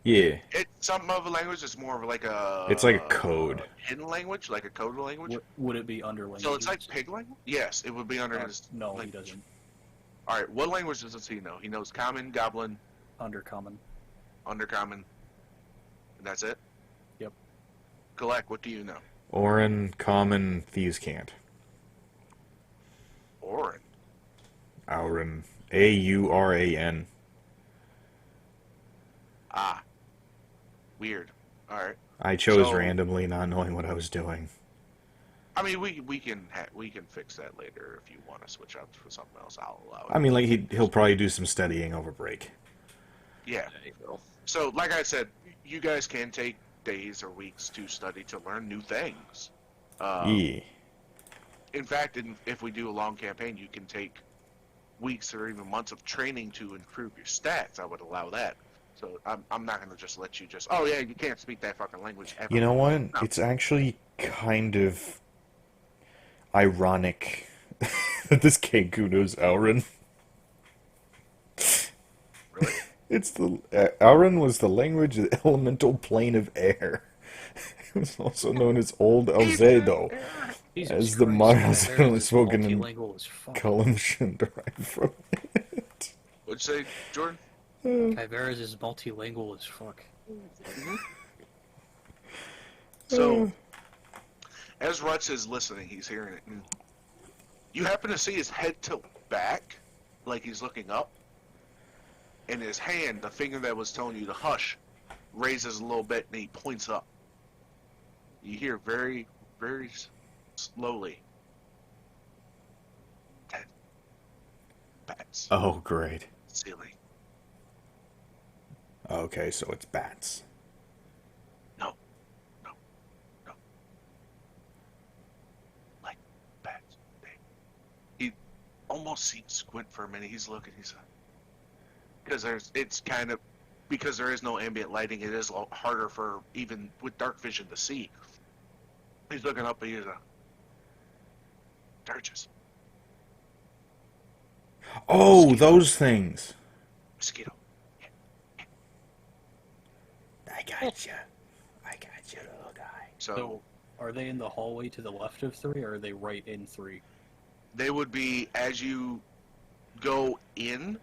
Yeah. It's something of a language. It's more of like a. It's like a code. Hidden language, like a code language. Would it be under language? So it's like pig language. Yes, it would be under his. No, language. he doesn't. All right, what language does he know? He knows Common, Goblin, Undercommon. Undercommon, and that's it. Yep. Galak, what do you know? Orin, common, thieves can't. Orin. Auran. Auran. Ah. Weird. All right. I chose So- randomly, not knowing what I was doing. I mean, we can fix that later if you want to switch out for something else. I'll allow it. I mean, like he'll probably do some studying over break. Yeah. There you go. So, like I said, you guys can take days or weeks to study to learn new things. Yeah. In fact, if we do a long campaign, you can take weeks or even months of training to improve your stats. I would allow that. So I'm not going to just let you just, oh yeah, you can't speak that fucking language ever. You know what? No. It's actually kind of ironic that this Kenku knows Auran. Really? It's the Auran was the language of the elemental plane of air. It was also known as Old Alzedo, Jesus as the Christ, modern man, Alzedo they're is spoken in multilingual as fuck. Kalimshan derived from it. What'd you say, Jordan? Kyvera's is multilingual as fuck. So, as Ruts is listening, he's hearing it. And you happen to see his head tilt back, like he's looking up. And his hand, the finger that was telling you to hush, raises a little bit and he points up. You hear very, very slowly. 10 bats. Oh, great. Ceiling. Okay, so it's bats. No. No. No. Like bats. He almost sees squint for a minute. He's looking. He's because there is no ambient lighting. It is a lot harder for even with dark vision to see. He's looking up. And he's Sturgis. Oh, those things. Mosquito. I gotcha. I gotcha, little guy. So, are they in the hallway to the left of 3, or are they right in 3? They would be as you go in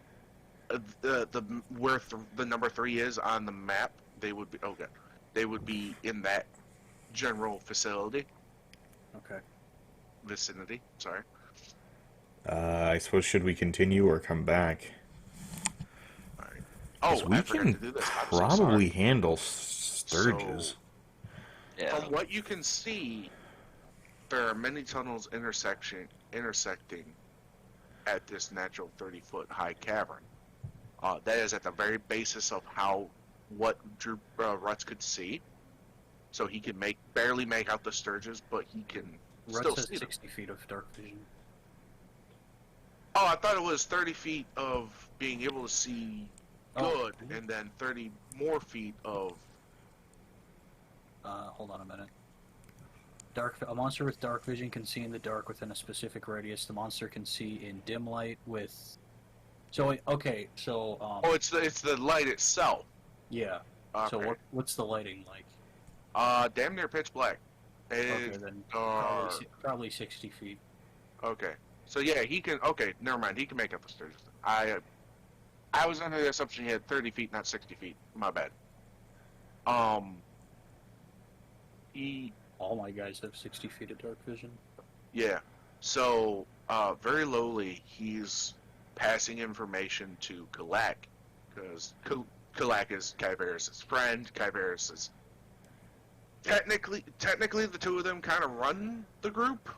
the where the number 3 is on the map, they would be okay. They would be in that general Okay. vicinity. Sorry. I suppose should we continue or come back? All right. 'Cause Oh, we I forgot can to do this. I'm so probably sorry. handle Sturges. Yeah. From what you can see, there are many tunnels intersecting at this natural 30-foot high cavern. That is at the very basis of what Ruts could see. So he can barely make out the Sturges, but he can still Ruts has see them. 60 feet of dark vision. Oh, I thought it was 30 feet of being able to see good, and then 30 more feet of... Hold on a minute. A monster with dark vision can see in the dark within a specific radius. The monster can see in dim light with... Okay, so... Oh, it's the light itself. Yeah. Okay. So what's the lighting like? Damn near pitch black. Okay, then probably 60 feet. Okay. So yeah, he can... Okay, never mind. He can make up the Sturges. I was under the assumption he had 30 feet, not 60 feet. My bad. All my guys have 60 feet of dark vision. Yeah. So, very lowly, he's passing information to Kalak, because Kalak is Kyverus' friend. Kyverus is technically the two of them kind of run the group.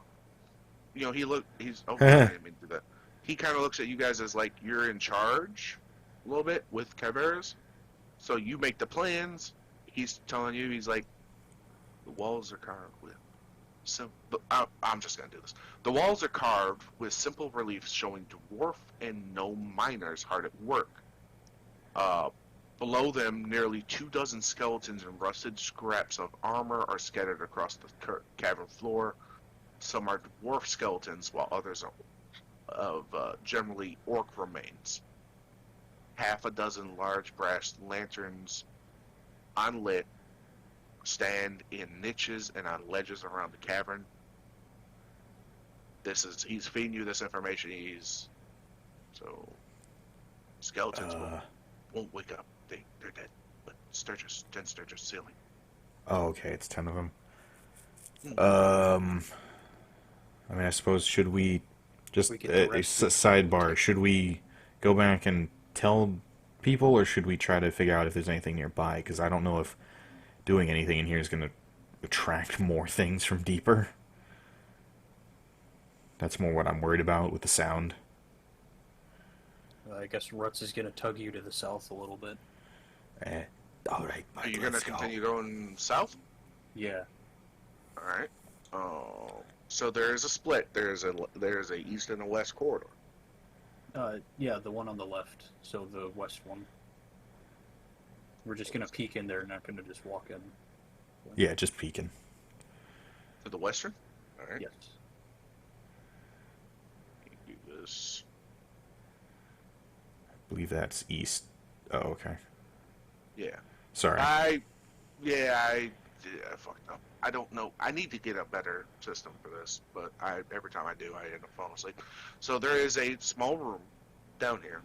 You know, he's oh, I didn't mean to do that. He kind of looks at you guys as like you're in charge a little bit with Kyverus. So you make the plans. He's telling you, he's like, the walls are carved with I'm just gonna do this. The walls are carved with simple reliefs showing dwarf and gnome miners hard at work. Below them, nearly 24 skeletons and rusted scraps of armor are scattered across the cavern floor. Some are dwarf skeletons, while others are of generally orc remains. Half a dozen large brass lanterns, unlit, stand in niches and on ledges around the cavern. He's feeding you this information. Skeletons won't wake up. They're dead. But 10 Sturges ceiling. Oh, okay, it's 10 of them. I mean, I suppose, should we just sidebar? Should we go back and tell people, or should we try to figure out if there's anything nearby? Because I don't know if doing anything in here is going to attract more things from deeper. That's more what I'm worried about with the sound. I guess Ruts is going to tug you to the south a little bit. All right, Mike, Are you going to continue going south? Yeah. All right. So there is a split. There's a east and a west corridor. Yeah, the one on the left. So the west one. We're just going to peek in there, not going to just walk in. Yeah, just peeking. To the western? All right. Yes. Do this. I believe that's east. Oh, okay. Yeah. Sorry. I fucked up. I don't know. I need to get a better system for this, but every time I do, I end up falling asleep. So there is a small room down here.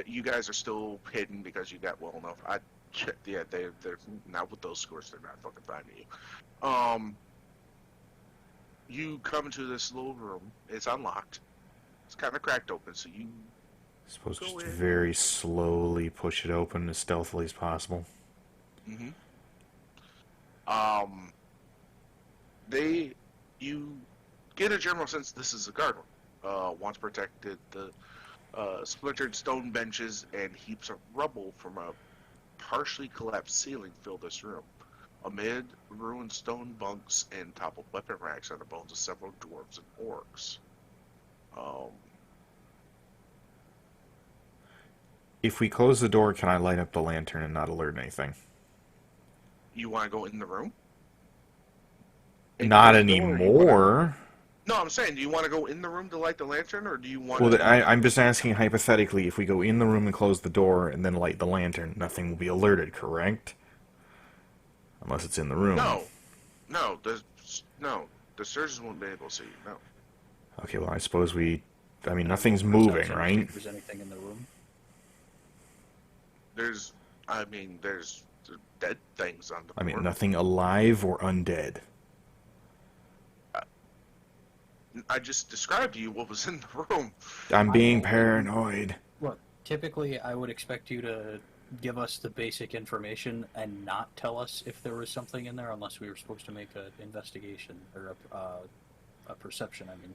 You guys are still hidden because you got well enough. I checked. Yeah, they're not with those scores. They're not fucking finding you. You come into this little room. It's unlocked. It's kind of cracked open, so you Suppose go just in. very slowly push it open as stealthily as possible. Mm-hmm. You get a general sense this is a guard room. Once protected, the splintered stone benches and heaps of rubble from a partially collapsed ceiling fill this room. Amid ruined stone bunks and toppled weapon racks are the bones of several dwarves and orcs. If we close the door, can I light up the lantern and not alert anything? You want to go in the room? Not anymore. No, I'm saying, do you want to go in the room to light the lantern, or do you want Well, to... I'm just asking hypothetically, if we go in the room and close the door and then light the lantern, nothing will be alerted, correct? Unless it's in the room. No, the surgeons won't be able to see you, no. Okay, well, I suppose we... I mean, And nothing's roll moving, perception to see right? if there's anything in the room. There's dead things on the I mean, board. nothing alive or undead. I just described to you what was in the room. I'm being paranoid. Look, typically I would expect you to give us the basic information and not tell us if there was something in there unless we were supposed to make an investigation or a perception. I mean,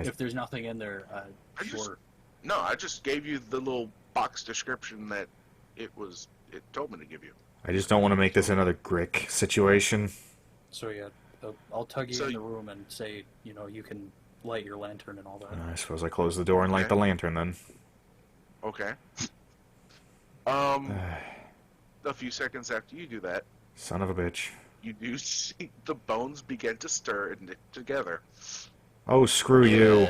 if there's nothing in there, sure. I just gave you the little box description that it told me to give you. I just don't want to make this another Grick situation. So yeah, I'll tug you in the room and say, you can light your lantern and all that. I suppose I close the door and light the lantern then. Okay. A few seconds after you do that, Son of a bitch. you do see the bones begin to stir and knit together. Oh, screw you.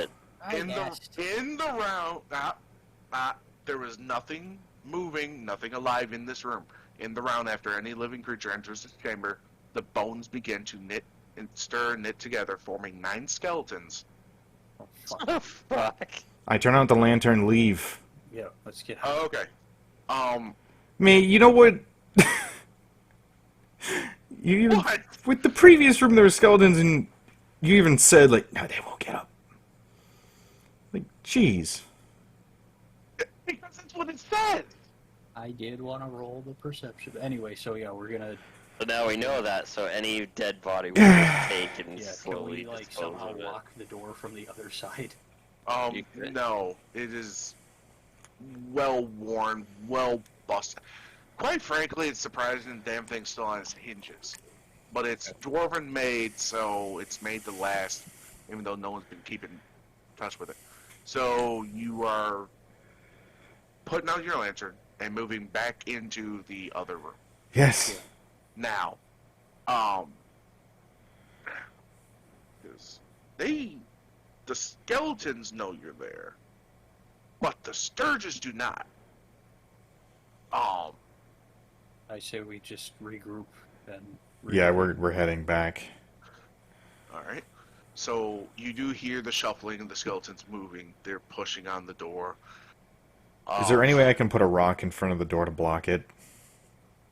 In the round, there was nothing moving, nothing alive in this room. In the round, after any living creature enters the chamber, the bones begin to knit and stir and knit together, forming 9 skeletons. Oh, fuck. Oh, fuck. I turn out the lantern, leave. Yeah, let's get. Oh, okay. Me, you know what? What? With the previous room, there were skeletons, and you even said, like, no, they won't get up. Like, jeez. Because that's what it says. I did want to roll the perception. Anyway, so yeah, we're gonna. So now we know that, so any dead body will take and Yeah, can slowly we dispose somehow of it. lock the door from the other side? You could. No, it is well worn, well busted. Quite frankly, it's surprising the damn thing's still on its hinges. But it's dwarven made, so it's made to last, even though no one's been keeping touch with it. So you are putting out your lantern and moving back into the other room. Yes. Now, 'cause the skeletons know you're there, but the Sturges do not. I say we just regroup and. Yeah, we're heading back. All right. So you do hear the shuffling and the skeletons moving. They're pushing on the door. Is there any way I can put a rock in front of the door to block it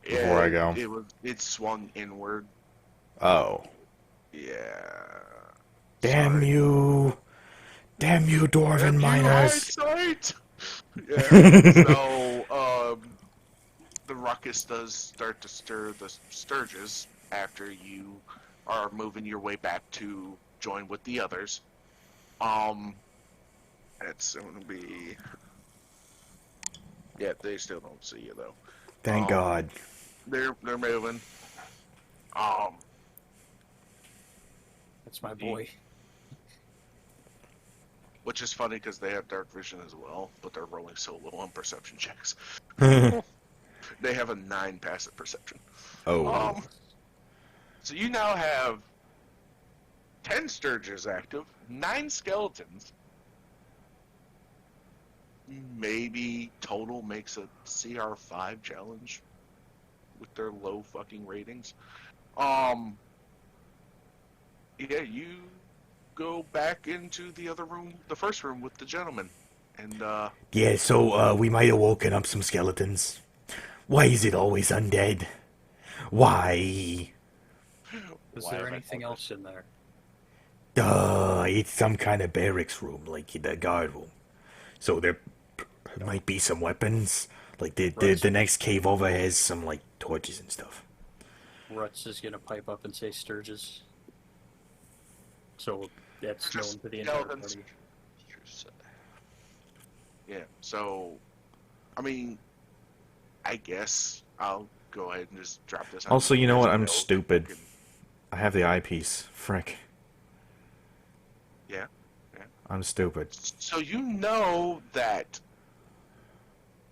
before I go? It swung inward. Oh. Yeah. Damn Sorry. you. Damn you, dwarven miners. Eyesight! Yeah. So, the ruckus does start to stir the Sturges after you are moving your way back to join with the others. It's going to be... Yeah, they still don't see you, though. Thank God. They're moving. That's my boy. Which is funny because they have dark vision as well, but they're rolling so low on perception checks. They have a 9 passive perception. Oh. So you now have 10 Sturges active, 9 skeletons. Maybe total makes a CR5 challenge with their low fucking ratings. Yeah, you go back into the other room, the first room with the gentleman. And, Yeah, so, we might have woken up some skeletons. Why is it always undead? Why? Was Why there have I anything told else in there? Duh, it's some kind of barracks room, like the guard room. So there might be some weapons. Like the next cave over has some like torches and stuff. Rutz is gonna pipe up and say Sturges. So that's known Just to the entire skeletons. party. yeah, so, I mean, I guess I'll go ahead and just drop this on. Also, you know what? I'm Build. stupid. I have the eyepiece. Frick. Yeah. I'm stupid. So you know that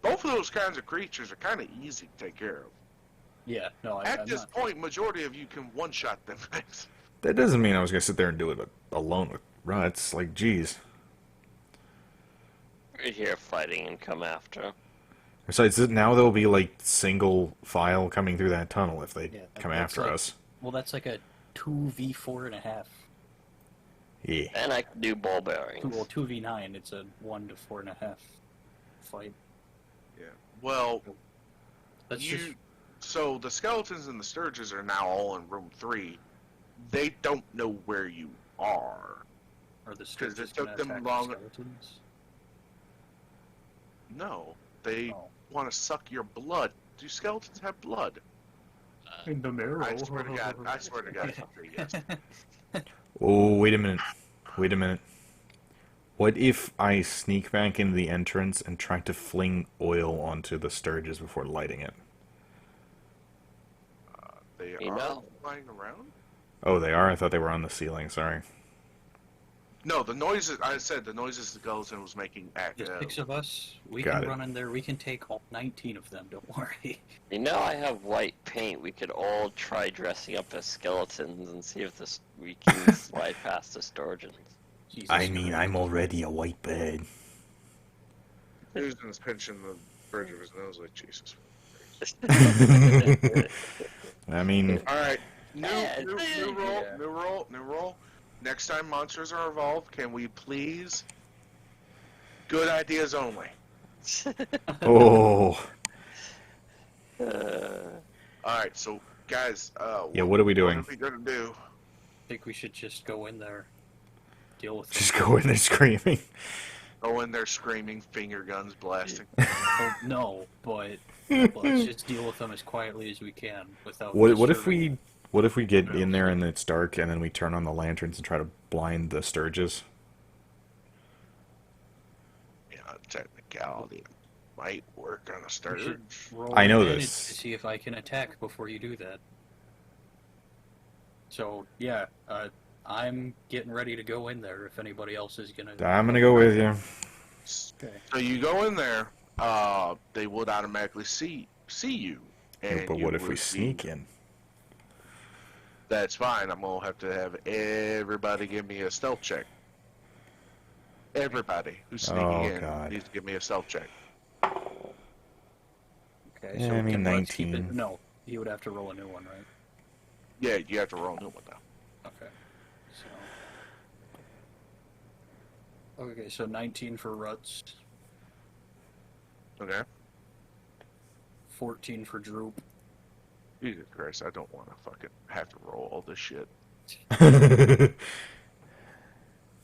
both of those kinds of creatures are kind of easy to take care of. Yeah, no, At I'm this not. point, majority of you can one-shot them things. That doesn't mean I was gonna sit there and do it alone with Ruts. Like, jeez. We're here fighting and come after. Besides, now there'll be like single file coming through that tunnel if they Yeah, come that's after like- us. Well, that's like a 2v4.5. Yeah. And I can do ball bearings. Well, 2v9, it's a 1 to 4.5 fight. Yeah. Well, That's just so the skeletons and the sturges are now all in room 3. They don't know where you are. Are the it Sturges took gonna them attack long- the skeletons? No, they Oh. want to suck your blood. Do skeletons have blood? In the marrow. I swear to God. I swear to God. Yes. Oh, wait a minute. Wait a minute. What if I sneak back into the entrance and try to fling oil onto the Sturges before lighting it? They You are know. flying around? Oh, they are? I thought they were on the ceiling, sorry. No, the noises, I said the noises the skeleton was making at There's 6 of us. We Got can it. run in there. We can take all 19 of them. Don't worry. You know I have white paint. We could all try dressing up as skeletons and see if we can slide past the Sturgeons. Jesus I mean, Christ. I'm already a white bird. Susan's pinching the bridge of his nose like Jesus. I mean, Alright, Yeah, new roll. Next time monsters are involved, can we please? Good ideas only. oh. Alright, so guys, Yeah, what are we doing? What are we gonna do? I think we should just go in there. Deal with Just them. go in there screaming. Go in there screaming, finger guns blasting. Oh, no, but let's just deal with them as quietly as we can without. What if disturbing. what if we get in there and it's dark and then we turn on the lanterns and try to blind the Sturges? Yeah, technicality might work on a We sturge. should roll I know advantage this. to see if I can attack before you do that. So yeah, I'm getting ready to go in there. If anybody else is gonna, I'm gonna go with you. Okay. So you go in there, they would automatically see you. And But you what if would we be- sneak in? That's fine. I'm gonna have to have everybody give me a stealth check. Everybody who's sneaking Oh, in God. needs to give me a stealth check. Okay, Yeah, so I mean, let's keep 19. it. No, he would have to roll a new one, right? Yeah, you have to roll a new one now. Okay. So 19 for Ruts, Okay. 14 for Droop, Jesus Christ, I don't want to fucking have to roll all this shit.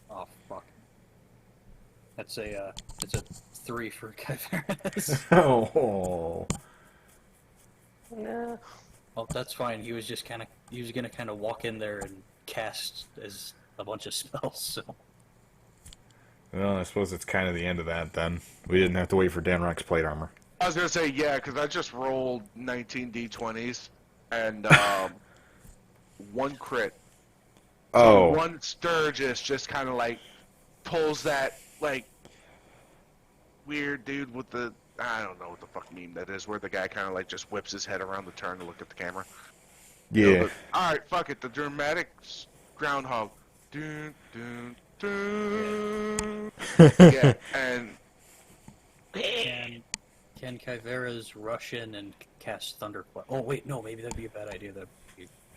oh fuck. That's it's a 3 for Kyveris. oh. No. Well, that's fine. He was gonna kind of walk in there and cast as a bunch of spells. So Well, I suppose it's kind of the end of that then. We didn't have to wait for Danrock's plate armor. I was gonna say yeah, because I just rolled 19 d20s and one crit. Oh. One Sturgis just kind of like pulls that like weird dude with the I don't know what the fuck meme that is, where the guy kind of like just whips his head around the turn to look at the camera. Yeah. All right, fuck it. The dramatic groundhog. Dun, dun, dun. Yeah, and can Kyveras rush in and cast Thunderclap? Oh wait, no, maybe that'd be a bad idea. That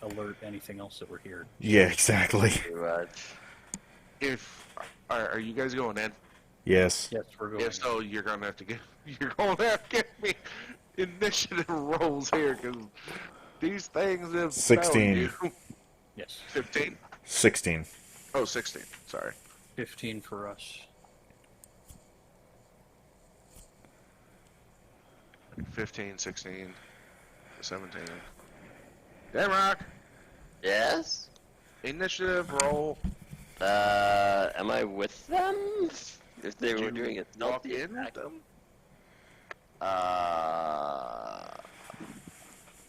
alert anything else that we're here. Yeah, exactly. Too much. if are you guys going in? Yes. Yes, we're going. If so, you're gonna have to give me initiative rolls here because these things have 16. you. Yes, 15. 16. Oh, 16. Sorry. 15 for us. 15, 16, 17. Denrock, Yes? initiative roll. Am I with them? If they Did were you doing a walk stealthy in attack? with them?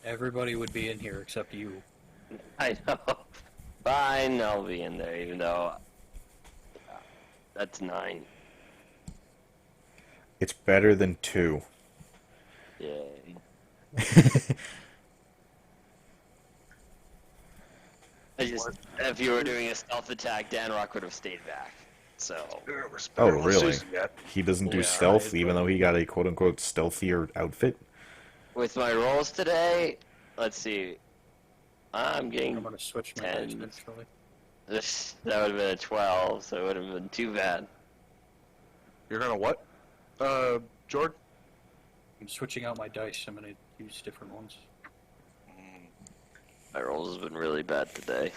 Everybody would be in here except you. I know. Fine, I'll be in there, even though that's 9. It's better than 2. Yay. If you were doing a stealth attack, Danrock would have stayed back. So, Oh, really? Yeah. He doesn't do Yeah, stealth, I- even though he got a quote-unquote stealthier outfit? with my rolls today, let's see. I'm I'm getting gonna switch my 10. dice eventually. That would have been a 12, so it would have been too bad. You're gonna what? Jordan? I'm switching out my dice. I'm gonna use different ones. My rolls have been really bad today.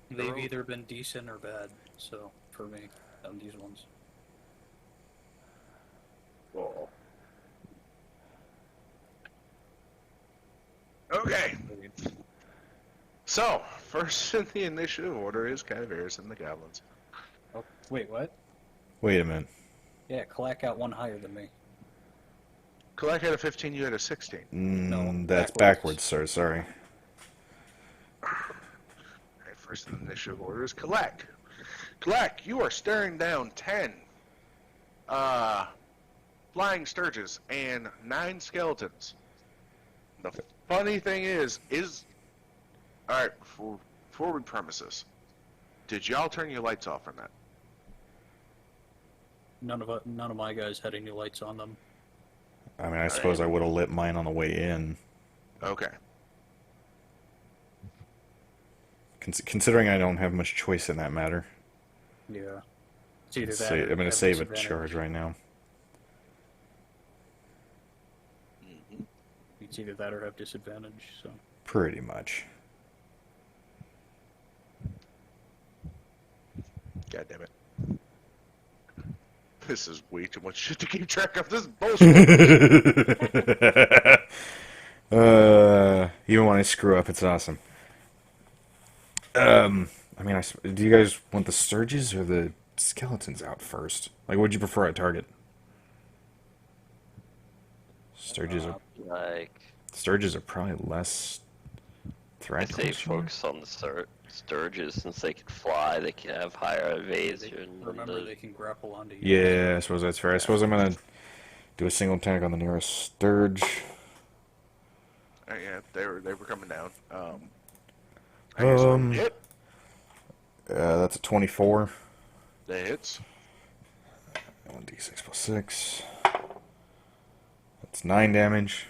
They've either been decent or bad. So for me, on these ones. Oh. Okay. So, first in the initiative order is Kyverus and the Goblins. Oh, wait, what? Wait a minute. Yeah, Kalak got one higher than me. Kalak had a 15, you had a 16. No, That's backwards. sir. Sorry. Alright, first in the initiative order is Kalak. Kalak, you are staring down 10 flying sturges and 9 skeletons. The funny thing is alright, for forward premises. Did y'all turn your lights off or not? None of my guys had any lights on them. I mean, I suppose I would have lit mine on the way in. Okay. Considering I don't have much choice in that matter. Yeah. It's either that. I'm going to save a charge right now. It's either that or have disadvantage. So. Pretty much. God damn it. This is way too much shit to keep track of. This is bullshit. Even when I screw up, it's awesome. I mean, do you guys want the Sturges or the skeletons out first? Like, what would you prefer I target? Sturges are probably less I threat. say focus on the Sturges since they can fly, they can have higher evasion. Remember, they can grapple onto you. Yeah, I suppose that's fair. I suppose I'm gonna do a single attack on the nearest Sturge. Yeah, they were coming down. Hit. That's a 24. That hits. 1d6 plus 6. That's 9 damage.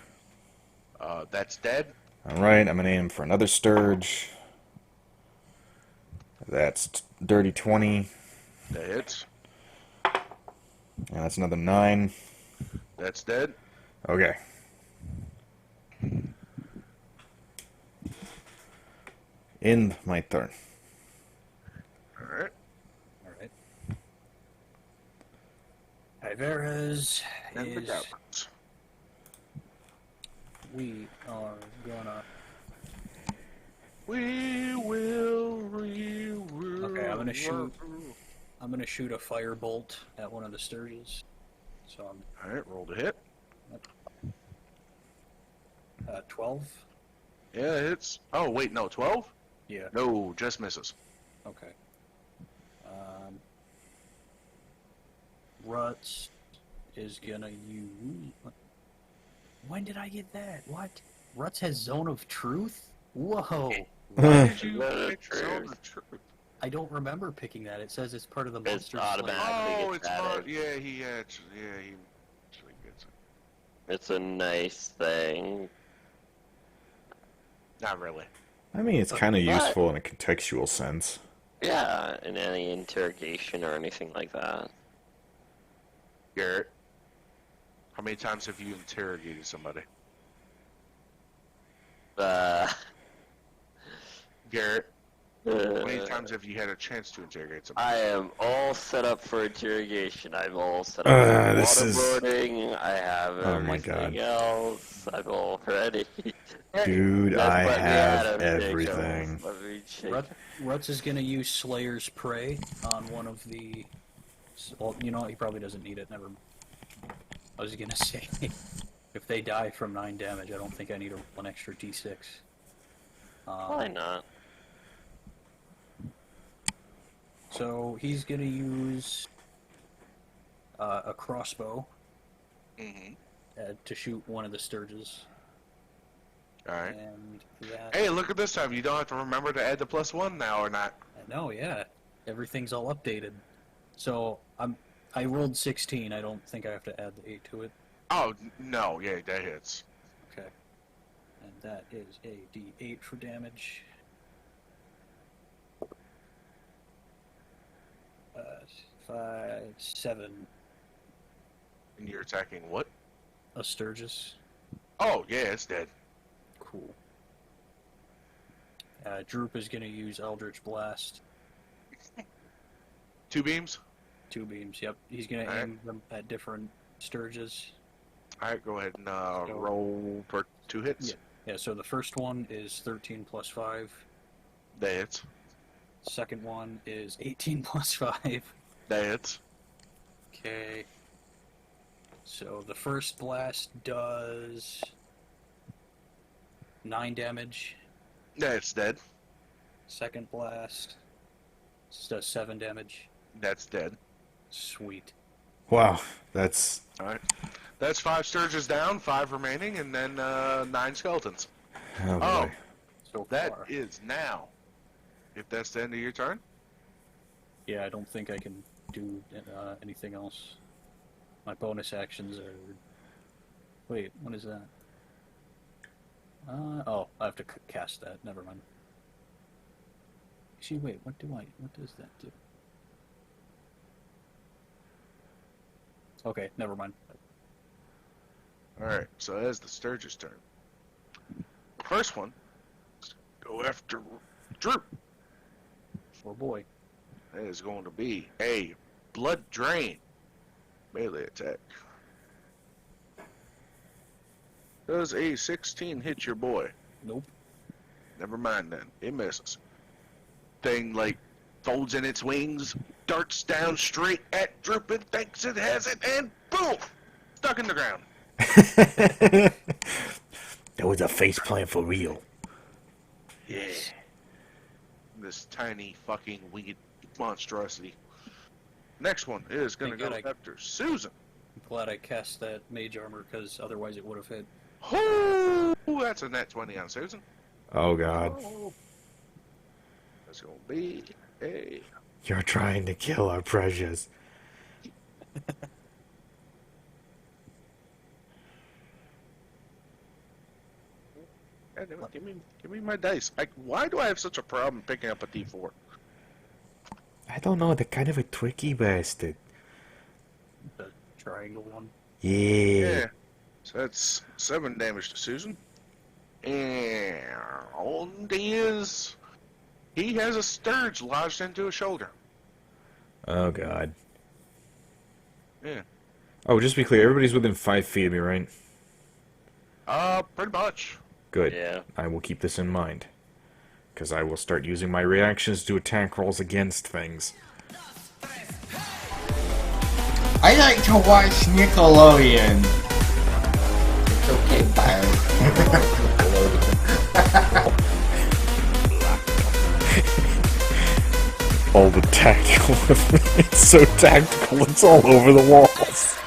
That's dead. Alright, I'm gonna aim for another Sturge. That's dirty 20. That hits. And that's another 9. That's dead. Okay. End my turn. Alright. Alright. Iveras And the is... Goblins. We are gonna... We will. Okay, I'm gonna shoot a firebolt at one of the Sturges. So I'm Alright, roll to hit. 12. Yeah, it hits. Oh, wait, no, 12? Yeah. No, just misses. Okay. Ruts is gonna use. When did I get that? What? Ruts has Zone of Truth? Whoa! Why did you Zone of pick Zone of Truth? I don't remember picking that. It says it's part of the It's monster. automatic. Slayer. Oh, think it's it's not. added. Yeah, he actually gets it. It's a nice thing. Not really. I mean, it's kind of But- useful in a contextual sense. Yeah, in any interrogation or anything like that. Garrett, how many times have you interrogated somebody? Garrett, how many times have you had a chance to interrogate somebody? I am all set up for interrogation. I'm all set up for this is- waterboarding. I have Oh my everything God. else. I'm all ready. Dude, Just I let me have at him, everything. Jacob. Let me check. Ruts is gonna use Slayer's Prey on one of the. Well, you know what? He probably doesn't need it. Never. I was gonna say, if they die from 9 damage, I don't think I need an extra D6. Why not? So he's gonna use a crossbow Mm-hmm. to shoot one of the Sturges. Alright. And that. Hey, look at this time. You don't have to remember to add the +1 now or not. No, yeah, everything's all updated. So I rolled 16. I don't think I have to add the 8 to it. Oh, no. Yeah, that hits. Okay. And that is a D8 for damage. 5, 7. And you're attacking what? A Sturgis. Oh, yeah, it's dead. Cool. Droop is going to use Eldritch Blast. 2 beams? 2 beams, yep. He's going to aim them at different Sturgis. Alright, go ahead and roll for 2 hits. Yeah, so the first one is 13 plus 5. That hits. Second one is 18 plus 5. That hits. Okay. So the first blast does 9 damage. That's dead. Second blast does 7 damage. That's dead. Sweet. Wow, that's... Alright. That's 5 Sturges down, 5 remaining, and then 9 skeletons. Oh, boy. So That far. is now. If that's the end of your turn? Yeah, I don't think I can do anything else. My bonus actions are... Wait, what is that? Oh, I have to cast that. Never mind. Actually, wait, what does that do? Okay, never mind. Alright, so that's the Sturgis turn. First one, go after Droop. Oh boy. That is going to be a Blood Drain melee attack. Does a 16 hit your boy? Nope. Never mind then. It misses. Thing, like, folds in its wings, darts down straight at Droop and thinks it has it, and boom! Stuck in the ground. That was a face plant for real. Yeah. This tiny fucking winged monstrosity. Next one is going to go Thank God after Susan. I'm glad I cast that mage armor, because otherwise it would have hit. Oh, that's a net 20 on Susan. Oh, God. That's going to be a... You're trying to kill our precious. Give me my dice. Why do I have such a problem picking up a D4? I don't know, they're kind of a tricky bastard. The triangle one. Yeah. So that's 7 damage to Susan. And he has a Sturge lodged into his shoulder. Oh, God. Yeah. Oh, just to be clear, everybody's within 5 feet of me, right? Pretty much. Good. Yeah. I will keep this in mind. Because I will start using my reactions to attack rolls against things. I like to watch Nickelodeon. It's okay, Byron. All the tactical... it's so tactical, it's all over the walls.